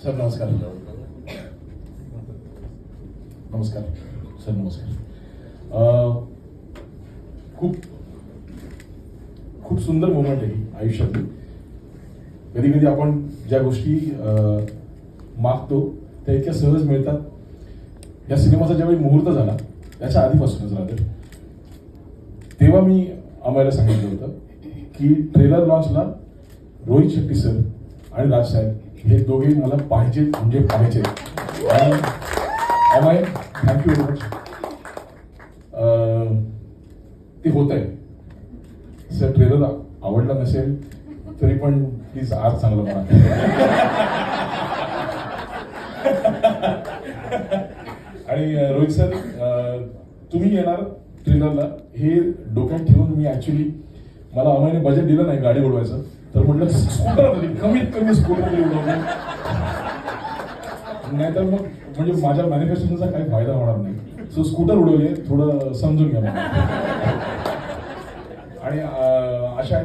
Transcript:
Sir नमस्कार. नमस्कार sir. नमस्कार. खूप खूप सुंदर मोमेंट आहे आयुष्यातली. कधी कधी आपण ज्या गोष्टी मागतो त्या इतक्या सहज मिळतात. या सिनेमाचा ज्यावेळी मुहूर्त झाला त्याच्या आधीपासूनच राहते तेव्हा मी आम्हाला सांगितलं होतं की ट्रेलर लॉन्चला रोहित शेट्टी सर आणि राज साहेब हे दोघे मला पाहिजे म्हणजे पाहिजे. आणि अमय थँक्यू व्हेरी मच. ते होत आहे सर. ट्रेलर आवडला नसेल तरी पण प्लीज आज चांगलं म्हणा. आणि रोहित सर तुम्ही येणार ट्रेलरला हे डोक्यात ठेवून मी ऍक्च्युली मला अमयने बजेट दिलं नाही गाडी उडवायचं तर म्हटलं स्कूटर तरी कमीत कमी स्कूटर तरी उडवलं नाहीतर मग म्हणजे माझ्या मॅन्युफॅक्चरिंगचा काही फायदा होणार नाही. सो स्कूटर उडवली थोडं समजून घ्या. आणि अशा